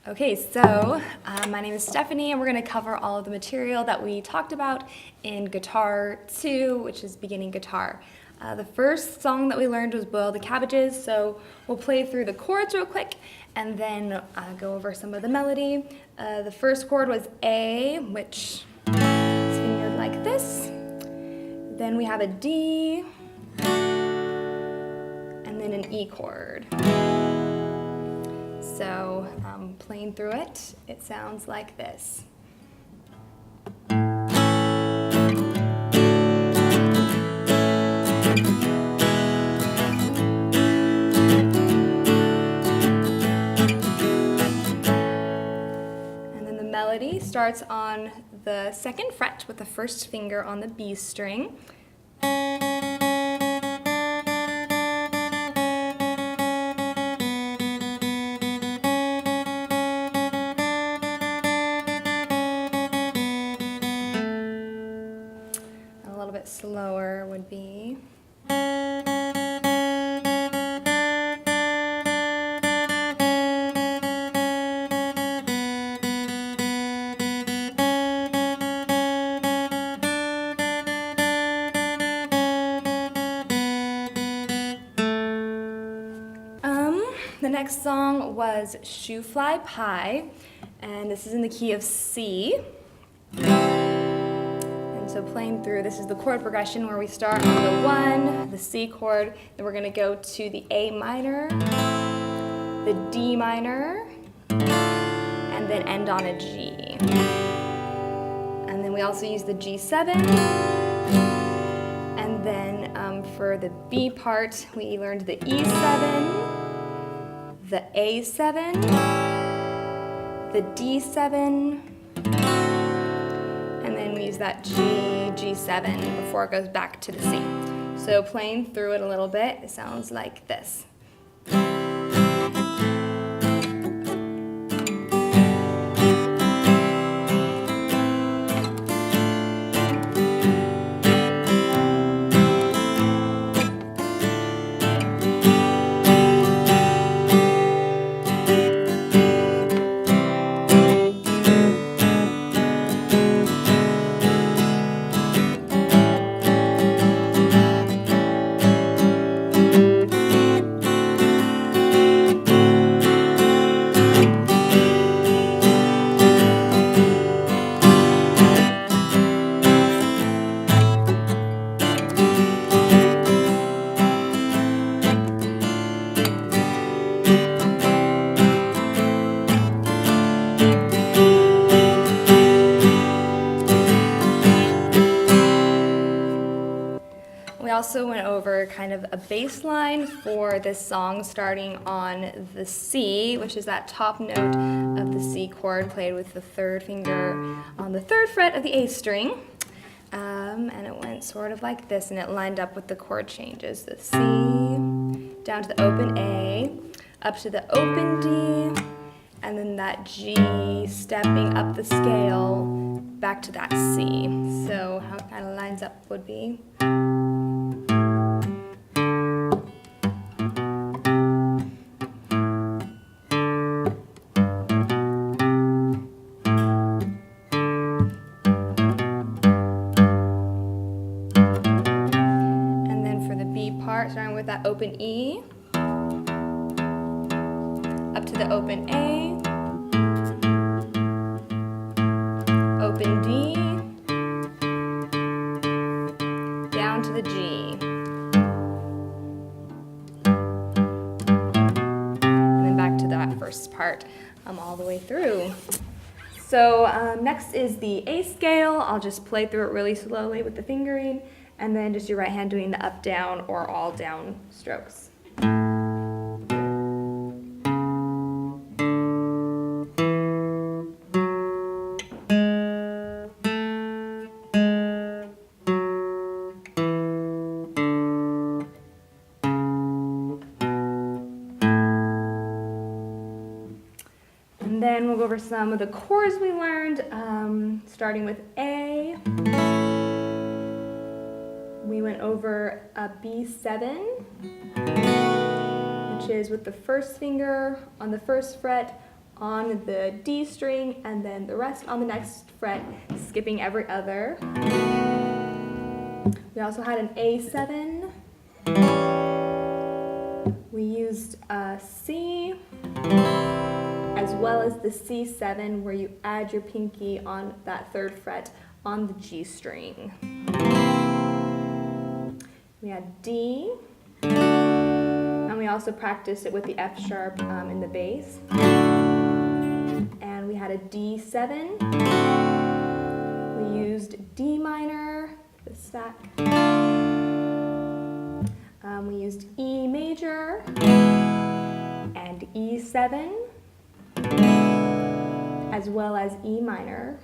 Okay, so my name is Stephanie, and we're going to cover all of the material that we talked about in Guitar 2, which is beginning guitar. The first song that we learned was Boil the Cabbages, so we'll play through the chords real quick and then go over some of the melody. The first chord was A, which is fingered like this. Then we have a D, and then an E chord. So playing through it, it sounds like this. And then the melody starts on the 2nd fret with the 1st finger on the B string. A little bit slower would be. The next song was Shoofly Pie, and this is in the key of C. And so playing through, this is the chord progression where we start on the 1, the C chord, then we're going to go to the A minor, the D minor, and then end on a G. And then we also use the G7. And then for the B part, we learned the E7, the A7, the D7, and then we use that G7 before it goes back to the C. So playing through it a little bit, it sounds like this. We also went over kind of a bass line for this song starting on the C, which is that top note of the C chord played with the 3rd finger on the 3rd fret of the A string. And it went sort of like this, and it lined up with the chord changes. The C, down to the open A, up to the open D, and then that G stepping up the scale back to that C. So how it kind of lines up would be. Starting with that open E, up to the open A, open D, down to the G, and then back to that first part all the way through. So next is the A scale. I'll just play through it really slowly with the fingering, and then just your right hand doing the up, down, or all down strokes. And then we'll go over some of the chords we learned, starting with A. We went over a B7, which is with the 1st finger on the 1st fret on the D string, and then the rest on the next fret, skipping every other. We also had an A7. We used a C, as well as the C7, where you add your pinky on that third fret on the G string. We had D, and we also practiced it with the F sharp in the bass. And we had a D7. We used D minor, the stack. We used E major and E7, as well as E minor,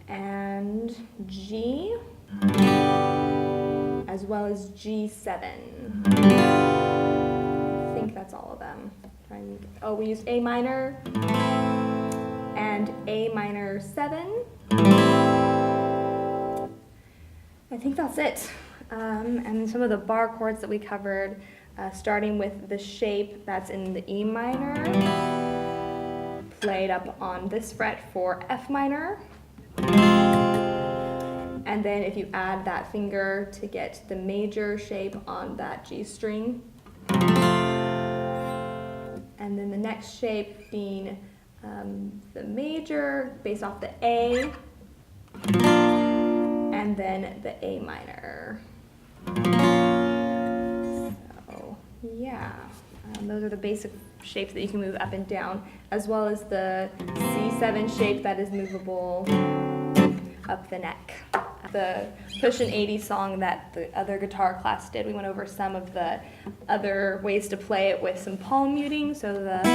and G, as well as G7. I think that's all of them. Oh, we used A minor and A minor 7. I think that's it. And some of the bar chords that we covered, starting with the shape that's in the E minor, played up on this fret for F minor. And then if you add that finger to get the major shape on that G string. And then the next shape being the major based off the A, and then the A minor. So yeah, those are the basic shapes that you can move up and down, as well as the C7 shape that is movable up the neck. The Push an 80 song that the other guitar class did, we went over some of the other ways to play it with some palm muting. So that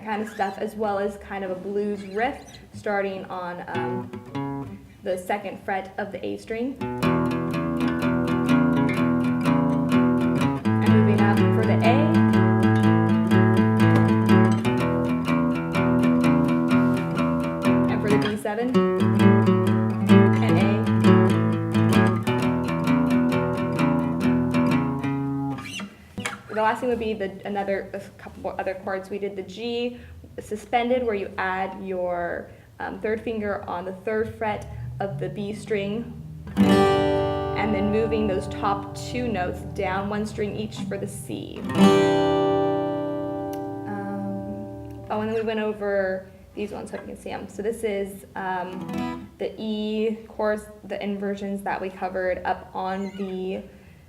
kind of stuff, as well as kind of a blues riff starting on the second fret of the A string. And moving up for the A. And for the B7. And A. The last thing would be a couple more other chords. We did the G suspended, where you add your third finger on the third fret of the B string, and then moving those top two notes down one string each for the C. Oh, and then we went over these ones, hope you can see them. So this is the E chords, the inversions that we covered up on the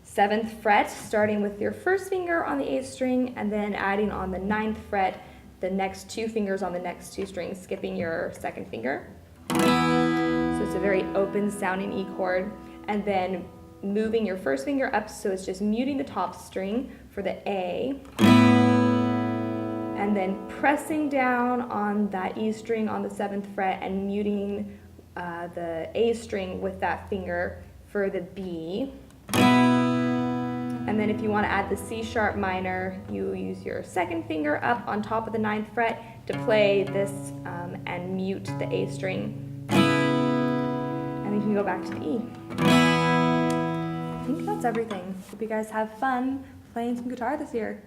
7th fret, starting with your first finger on the A string, and then adding on the 9th fret the next two fingers on the next two strings, skipping your second finger. So it's a very open sounding E chord, and then moving your first finger up, so it's just muting the top string for the A, and then pressing down on that E string on the 7th fret and muting the A string with that finger for the B. And then if you want to add the C sharp minor, you use your second finger up on top of the 9th fret to play this and mute the A string. And then you can go back to the E. I think that's everything. Hope you guys have fun playing some guitar this year.